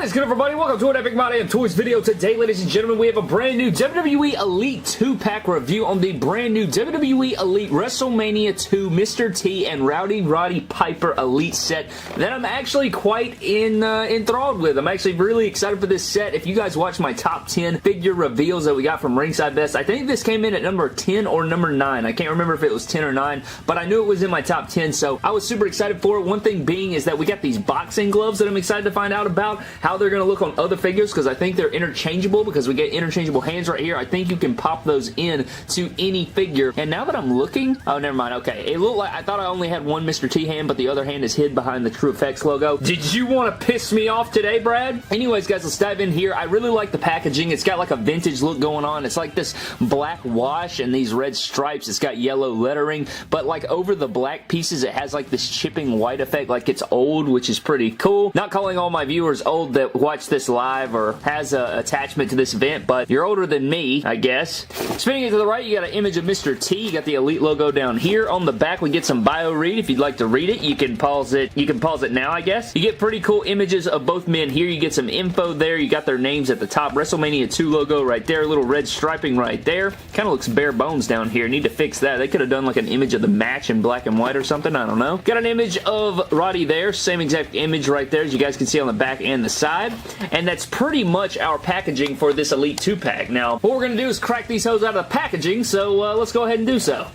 What is good, everybody? Welcome to an Epic My Damn Toys video. Today, ladies and gentlemen, we have a brand new WWE Elite 2-pack review on the brand new WWE Elite WrestleMania 2 Mr. T and Rowdy Roddy Piper Elite set that I'm actually quite enthralled with. I'm actually really excited for this set. If you guys watch my top 10 figure reveals that we got from Ringside Best, I think this came in at number 10 or number 9. I can't remember if it was 10 or 9, but I knew it was in my top 10, so I was super excited for it. One thing being is that we got these boxing gloves that I'm excited to find out about, how they're going to look on other figures, because I think they're interchangeable, because we get interchangeable hands right here. I think you can pop those in to any figure. And now that I'm looking, oh, never mind. Okay, it looked like I thought I only had one Mr. T hand, but the other hand is hid behind the True Effects logo. Did you want to piss me off today, Brad? Anyways, guys, let's dive in here. I really like the packaging. It's got like a vintage look going on. It's like this black wash and these red stripes. It's got yellow lettering, but like over the black pieces, it has like this chipping white effect, like it's old, which is pretty cool. Not calling all my viewers old that watch this live or has a attachment to this event, but you're older than me, I guess. Spinning it to the right, you got an image of Mr. T. You got the Elite logo down here. On the back, we get some bio read. If you'd like to read it, you can pause it. You can pause it now, I guess. You get pretty cool images of both men here. You get some info there. You got their names at the top. WrestleMania 2 logo right there. Little red striping right there. Kind of looks bare bones down here. Need to fix that. They could have done like an image of the match in black and white or something. I don't know. Got an image of Roddy there. Same exact image right there, as you guys can see on the back and the side. And that's pretty much our packaging for this Elite 2-pack. Now, what we're going to do is crack these hoes out of the packaging, so let's go ahead and do so.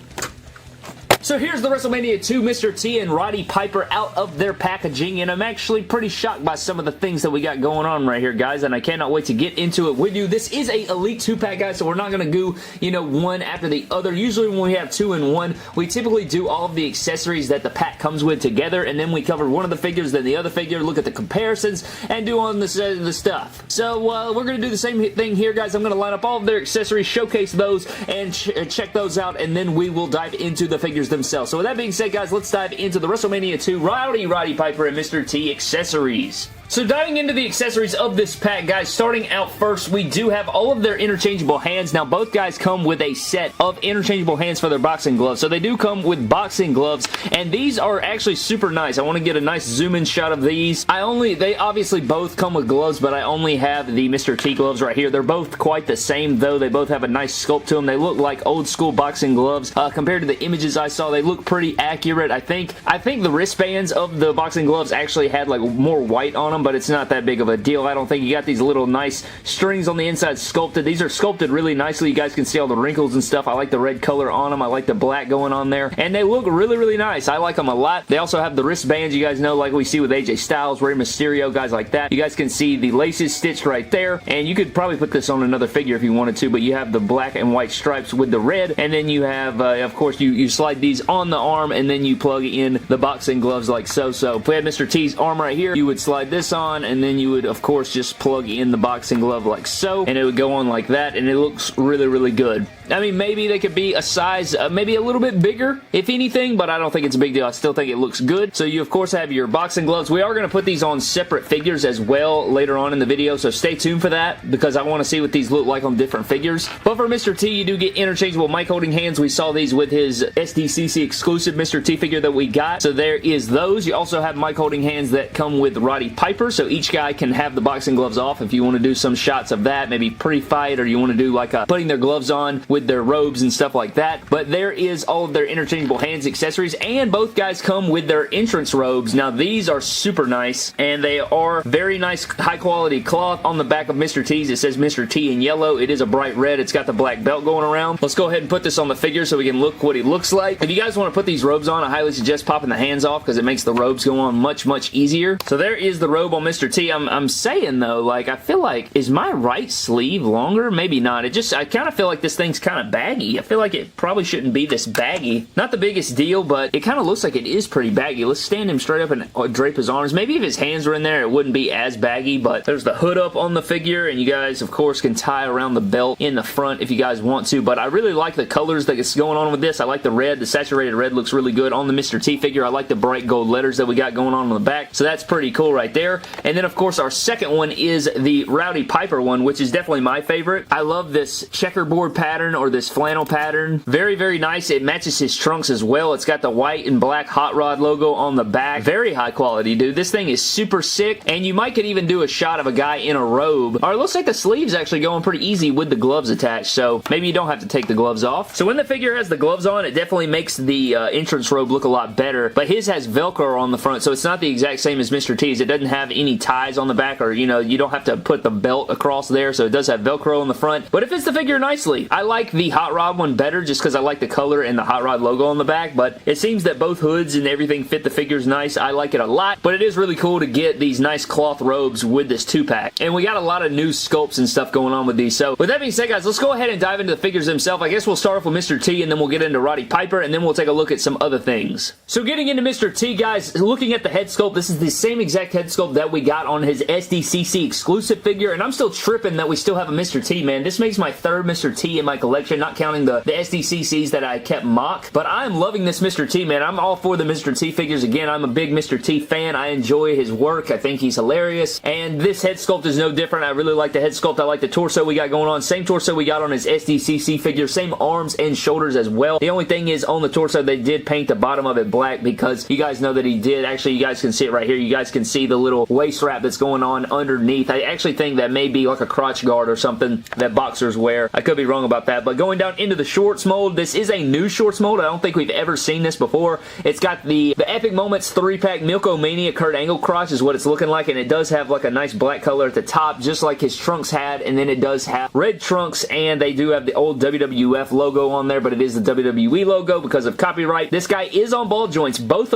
So here's the WrestleMania 2 Mr. T and Roddy Piper out of their packaging, and I'm actually pretty shocked by some of the things that we got going on right here, guys, and I cannot wait to get into it with you. This is a Elite 2-pack, guys, so we're not going to go, you know, one after the other. Usually when we have 2 in 1, we typically do all of the accessories that the pack comes with together, and then we cover one of the figures, then the other figure, look at the comparisons, and do on the stuff. So we're going to do the same thing here, guys. I'm going to line up all of their accessories, showcase those, and check those out, and then we will dive into the figures themselves. So with that being said, guys, let's dive into the WrestleMania 2 Rowdy Roddy Piper and Mr. T accessories. So diving into the accessories of this pack, guys, starting out first, we do have all of their interchangeable hands. Now, both guys come with a set of interchangeable hands for their boxing gloves. So they do come with boxing gloves, and these are actually super nice. I want to get a nice zoom-in shot of these. They obviously both come with gloves, but I only have the Mr. T gloves right here. They're both quite the same, though. They both have a nice sculpt to them. They look like old-school boxing gloves. Compared to the images I saw, they look pretty accurate. I think the wristbands of the boxing gloves actually had like more white on them, but it's not that big of a deal. I don't think. You got these little nice strings on the inside sculpted. These are sculpted really nicely. You guys can see all the wrinkles and stuff. I like the red color on them. I like the black going on there, and they look really, really nice. I like them a lot. They also have the wristbands, you guys know, like we see with AJ Styles, Rey Mysterio, guys like that. You guys can see the laces stitched right there, and you could probably put this on another figure if you wanted to, but you have the black and white stripes with the red, and then you have, of course, you slide these on the arm, and then you plug in the boxing gloves like so. So if we had Mr. T's arm right here, you would slide this on, and then you would, of course, just plug in the boxing glove like so, and it would go on like that, and it looks really, really good. I mean, maybe they could be a size, maybe a little bit bigger, if anything, but I don't think it's a big deal. I still think it looks good. So you, of course, have your boxing gloves. We are going to put these on separate figures as well later on in the video, so stay tuned for that, because I want to see what these look like on different figures. But for Mr. T, you do get interchangeable mic holding hands. We saw these with his SDCC exclusive Mr. T figure that we got, so there is those. You also have mic holding hands that come with Roddy Piper, so each guy can have the boxing gloves off if you want to do some shots of that, maybe pre-fight, or you want to do like putting their gloves on with their robes and stuff like that. But there is all of their interchangeable hands accessories, and both guys come with their entrance robes. Now these are super nice, and they are very nice high quality cloth. On the back of Mr. T's it says Mr. T in yellow. It is a bright red. It's got the black belt going around. Let's go ahead and put this on the figure so we can look what he looks like. If you guys want to put these robes on, I highly suggest popping the hands off, because it makes the robes go on much, much easier. So there is the robe on Mr. T. I'm saying though, like, I feel like, is my right sleeve longer? Maybe not. I kind of feel like this thing's kind of baggy. I feel like it probably shouldn't be this baggy. Not the biggest deal, but it kind of looks like it is pretty baggy. Let's stand him straight up and drape his arms. Maybe if his hands were in there, it wouldn't be as baggy, but there's the hood up on the figure, and you guys, of course, can tie around the belt in the front if you guys want to, but I really like the colors that's going on with this. I like the red. The saturated red looks really good on the Mr. T figure. I like the bright gold letters that we got going on the back, so that's pretty cool right there. And then, of course, our second one is the Rowdy Piper one, which is definitely my favorite. I love this checkerboard pattern pattern or this flannel pattern. Very, very nice. It matches his trunks as well. It's got the white and black Hot Rod logo on the back. Very high quality, dude. This thing is super sick, and you might could even do a shot of a guy in a robe. Or it looks like the sleeve's actually going pretty easy with the gloves attached, so maybe you don't have to take the gloves off. So when the figure has the gloves on, it definitely makes the entrance robe look a lot better, but his has Velcro on the front, so it's not the exact same as Mr. T's. It doesn't have any ties on the back, or, you know, you don't have to put the belt across there, so it does have Velcro on the front, but it fits the figure nicely. I like the Hot Rod one better just because I like the color and the Hot Rod logo on the back, but it seems that both hoods and everything fit the figures nice. I like it a lot, but it is really cool to get these nice cloth robes with this 2-pack, and we got a lot of new sculpts and stuff going on with these. So with that being said, guys, let's go ahead and dive into the figures themselves. I guess we'll start off with Mr. T, and then we'll get into Roddy Piper, and then we'll take a look at some other things. So getting into Mr. T, guys, looking at the head sculpt, this is the same exact head sculpt that we got on his SDCC exclusive figure, and I'm still tripping that we still have a Mr. T, man. This makes my third Mr. T in my collection, not counting the SDCCs that I kept mock, but I'm loving this Mr. T, man. I'm all for the Mr. T figures. Again, I'm a big Mr. T fan. I enjoy his work. I think he's hilarious, and this head sculpt is no different. I really like the head sculpt. I like the torso we got going on. Same torso we got on his SDCC figure. Same arms and shoulders as well. The only thing is, on the torso, they did paint the bottom of it black because you guys know that he did. Actually, you guys can see it right here. You guys can see the little waist wrap that's going on underneath. I actually think that may be like a crotch guard or something that boxers wear. I could be wrong about that, but going down into the shorts mold, this is a new shorts mold. I don't think we've ever seen this before. It's got the Epic Moments 3-pack Milk-O-Mania Kurt Angle crotch is what it's looking like, and it does have like a nice black color at the top, just like his trunks had, and then it does have red trunks, and they do have the old WWF logo on there, but it is the WWE logo because of copyright. This guy is on ball joints, both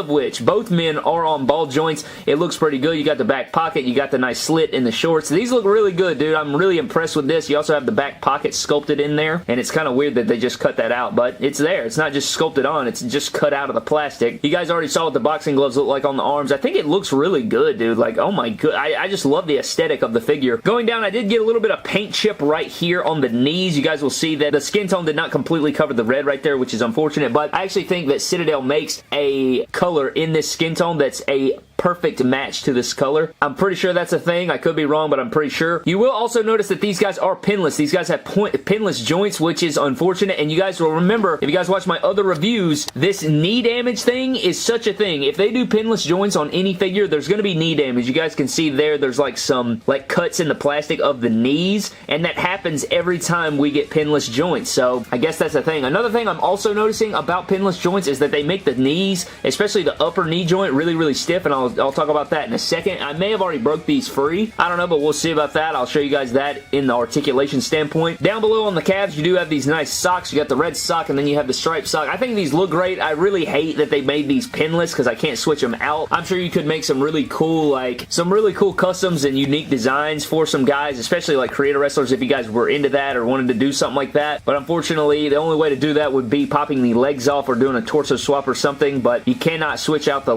men are on ball joints. It looks pretty good. You got the back pocket, you got the nice slit in the shorts. These look really good, dude. I'm really impressed with this. You also have the back pocket sculpted in there, and it's kind of weird that they just cut that out, but it's there. It's not just sculpted on, it's just cut out of the plastic. You guys already saw what the boxing gloves look like on the arms. I think it looks really good, dude. Like, oh my god, I just love the aesthetic of the figure. Going down, I did get a little bit of paint chip right here on the knees. You guys will see that the skin tone did not completely cover the red right there, which is unfortunate, but I actually think that Citadel makes a color in this skin tone that's a perfect match to this color. I'm pretty sure that's a thing. I could be wrong, but I'm pretty sure. You will also notice that these guys are pinless. These guys have pinless joints, which is unfortunate, and you guys will remember, if you guys watch my other reviews, this knee damage thing is such a thing. If they do pinless joints on any figure, there's going to be knee damage. You guys can see there's like some like cuts in the plastic of the knees, and that happens every time we get pinless joints, so I guess that's a thing. Another thing I'm also noticing about pinless joints is that they make the knees, especially the upper knee joint, really, really stiff, and I'll talk about that in a second. I may have already broke these free. I don't know, but we'll see about that. I'll show you guys that in the articulation standpoint. Down below on the calves, you do have these nice socks. You got the red sock, and then you have the striped sock. I think these look great. I really hate that they made these pinless because I can't switch them out. I'm sure you could make some really cool, like, some really cool customs and unique designs for some guys, especially like creator wrestlers if you guys were into that or wanted to do something like that. But unfortunately, the only way to do that would be popping the legs off or doing a torso swap or something, but you cannot switch out the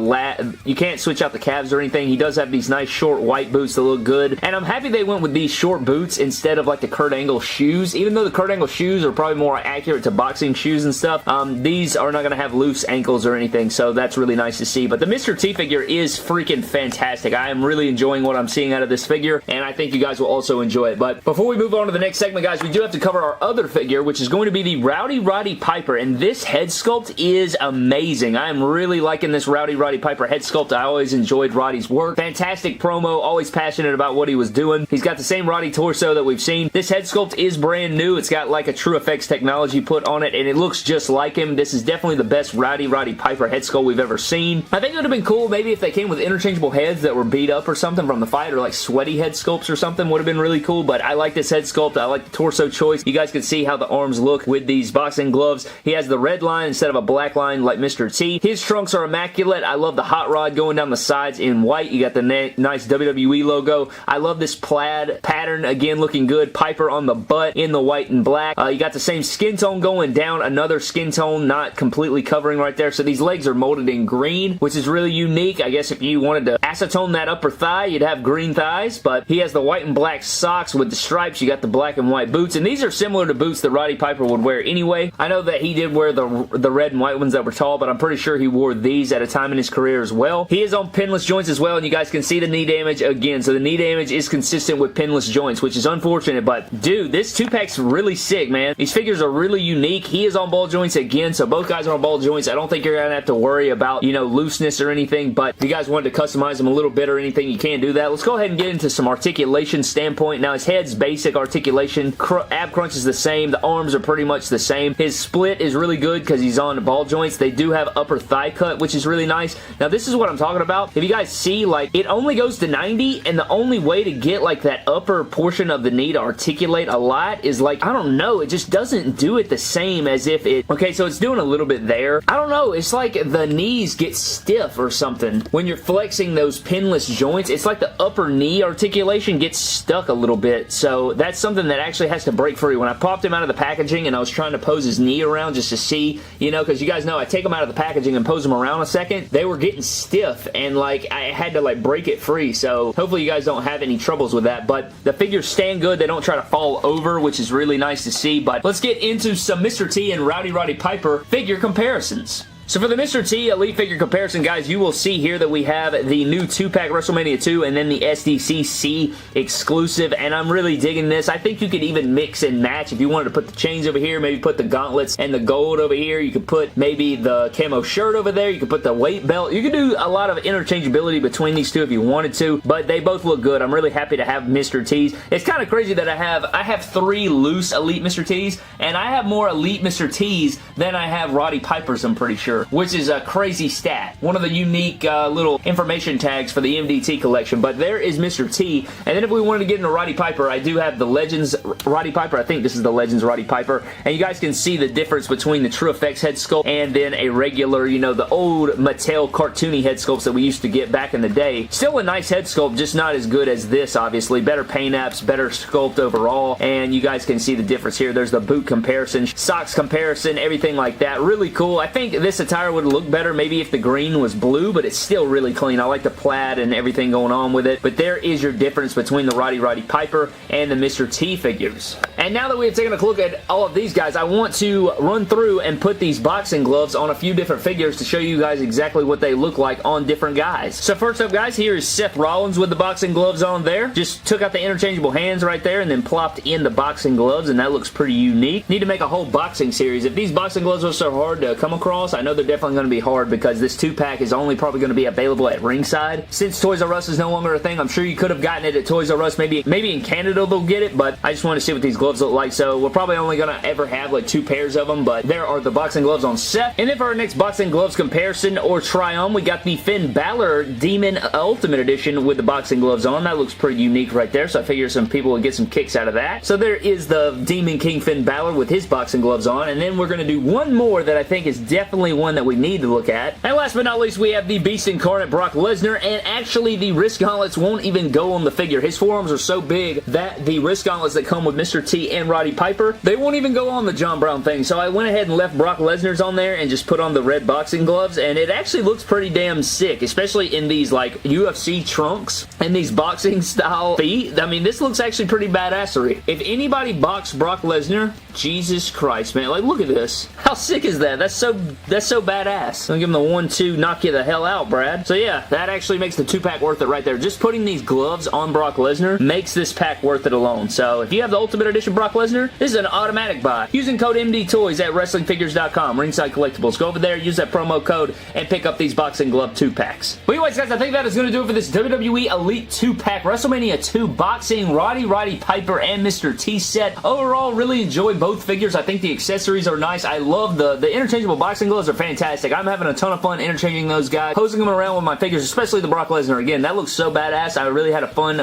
calves or anything. He does have these nice short white boots that look good, and I'm happy they went with these short boots instead of like the Kurt Angle shoes. Even though the Kurt Angle shoes are probably more accurate to boxing shoes and stuff, these are not going to have loose ankles or anything, so that's really nice to see. But the Mr. T figure is freaking fantastic. I am really enjoying what I'm seeing out of this figure, and I think you guys will also enjoy it. But before we move on to the next segment, guys, we do have to cover our other figure, which is going to be the Rowdy Roddy Piper, and this head sculpt is amazing. I am really liking this Rowdy Roddy Piper head sculpt. I always enjoyed Roddy's work. Fantastic promo, always passionate about what he was doing. He's got the same Roddy torso that we've seen. This head sculpt is brand new. It's got like a True Effects technology put on it, and it looks just like him. This is definitely the best Rowdy Roddy Piper head sculpt we've ever seen. I think it would have been cool maybe if they came with interchangeable heads that were beat up or something from the fight, or like sweaty head sculpts or something would have been really cool, but I like this head sculpt. I like the torso choice. You guys can see how the arms look with these boxing gloves. He has the red line instead of a black line like Mr. T. His trunks are immaculate. I love the hot rod going down the sides in white. You got the nice WWE logo. I love this plaid pattern, again looking good. Piper on the butt in the white and black. You got the same skin tone going down, another skin tone not completely covering right there, so these legs are molded in green, which is really unique. I guess if you wanted to acetone that upper thigh, you'd have green thighs, but he has the white and black socks with the stripes. You got the black and white boots, and these are similar to boots that Roddy Piper would wear anyway. I know that he did wear the red and white ones that were tall, but I'm pretty sure he wore these at a time in his career as well. He is on pinless joints as well, and you guys can see the knee damage again. So the knee damage is consistent with pinless joints, which is unfortunate, but dude, this 2-pack's really sick, man. These figures are really unique. He is on ball joints again, so both guys are on ball joints. I don't think you're gonna have to worry about, you know, looseness or anything, but if you guys wanted to customize them a little bit or anything, you can do that. Let's go ahead and get into some articulation standpoint. Now, his head's basic articulation. Ab crunch is the same. The arms are pretty much the same. His split is really good because he's on ball joints. They do have upper thigh cut, which is really nice. Now, this is what I'm talking about. If you guys see, like, it only goes to 90, and the only way to get, like, that upper portion of the knee to articulate a lot is, like, I don't know, it just doesn't do it the same as if it... Okay, so it's doing a little bit there. I don't know, it's like the knees get stiff or something. When you're flexing those pinless joints, it's like the upper knee articulation gets stuck a little bit, so that's something that actually has to break free. When I popped him out of the packaging and I was trying to pose his knee around just to see, you know, because you guys know I take them out of the packaging and pose them around a second, they were getting stiff, and, like, I had to, like, break it free, so hopefully you guys don't have any troubles with that, but the figures stand good. They don't try to fall over, which is really nice to see, but let's get into some Mr. T and Rowdy Roddy Piper figure comparisons. So for the Mr. T Elite figure comparison, guys, you will see here that we have the new 2-pack WrestleMania 2 and then the SDCC exclusive, and I'm really digging this. I think you could even mix and match. If you wanted to put the chains over here, maybe put the gauntlets and the gold over here. You could put maybe the camo shirt over there. You could put the weight belt. You could do a lot of interchangeability between these two if you wanted to, but they both look good. I'm really happy to have Mr. T's. It's kind of crazy that I have 3 loose Elite Mr. T's, and I have more Elite Mr. T's than I have Roddy Piper's, I'm pretty sure, which is a crazy stat. One of the unique little information tags for the MDT collection, but there is Mr. T. And then if we wanted to get into Roddy Piper, I do have the Legends Roddy Piper. I think this is the Legends Roddy Piper, and you guys can see the difference between the True Effects head sculpt and then a regular, you know, the old Mattel cartoony head sculpts that we used to get back in the day. Still a nice head sculpt, just not as good as this, obviously. Better paint apps, better sculpt overall, and you guys can see the difference here. There's the boot comparison, socks comparison, everything like that. Really cool. I think this attire would look better maybe if the green was blue, but it's still really clean. I like the plaid and everything going on with it, but there is your difference between the Roddy Roddy Piper and the Mr. T figures. And now that we have taken a look at all of these guys, I want to run through and put these boxing gloves on a few different figures to show you guys exactly what they look like on different guys. So first up, guys, here is Seth Rollins with the boxing gloves on there. Just took out the interchangeable hands right there and then plopped in the boxing gloves, and that looks pretty unique. Need to make a whole boxing series. If these boxing gloves are so hard to come across, I know they're definitely going to be hard because this 2-pack is only probably going to be available at ringside. Since Toys R Us is no longer a thing, I'm sure you could have gotten it at Toys R Us. Maybe in Canada they'll get it, but I just want to see what these gloves look like. So we're probably only going to ever have like 2 pairs of them, but there are the boxing gloves on Seth. And then for our next boxing gloves comparison or try-on, we got the Finn Balor Demon Ultimate Edition with the boxing gloves on. That looks pretty unique right there, so I figure some people would get some kicks out of that. So there is the Demon King Finn Balor with his boxing gloves on, and then we're going to do one more that I think is definitely one that we need to look at. And last but not least, we have the Beast Incarnate Brock Lesnar, and actually the wrist gauntlets won't even go on the figure. His forearms are so big that the wrist gauntlets that come with Mr. T and Roddy Piper, they won't even go on the John Brown thing. So I went ahead and left Brock Lesnar's on there and just put on the red boxing gloves, and it actually looks pretty damn sick, especially in these like UFC trunks and these boxing style feet. I mean, this looks actually pretty badassery. If anybody boxed Brock Lesnar, Jesus Christ, man, like look at this. How sick is that? That's so badass. I'll give him the 1-2, knock you the hell out, Brad. So yeah, that actually makes the 2-pack worth it right there. Just putting these gloves on Brock Lesnar makes this pack worth it alone. So if you have the Ultimate Edition Brock Lesnar, this is an automatic buy. Using code MDTOYS at WrestlingFigures.com, Ringside Collectibles. Go over there, use that promo code, and pick up these boxing glove 2-packs. But anyways, guys, I think that is going to do it for this WWE Elite 2-pack WrestleMania 2 boxing Roddy Roddy Piper and Mr. T set. Overall, really enjoyed both figures. I think the accessories are nice. I love the interchangeable boxing gloves are fantastic. I'm having a ton of fun interchanging those guys, posing them around with my figures, especially the Brock Lesnar. Again, that looks so badass. I really had a ton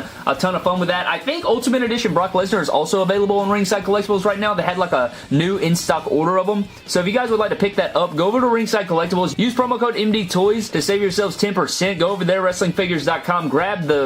of fun with that. I think Ultimate Edition Brock Lesnar is also available on Ringside Collectibles right now. They had like a new in-stock order of them. So if you guys would like to pick that up, go over to Ringside Collectibles. Use promo code MDTOYS to save yourselves 10%. Go over there, WrestlingFigures.com. Grab the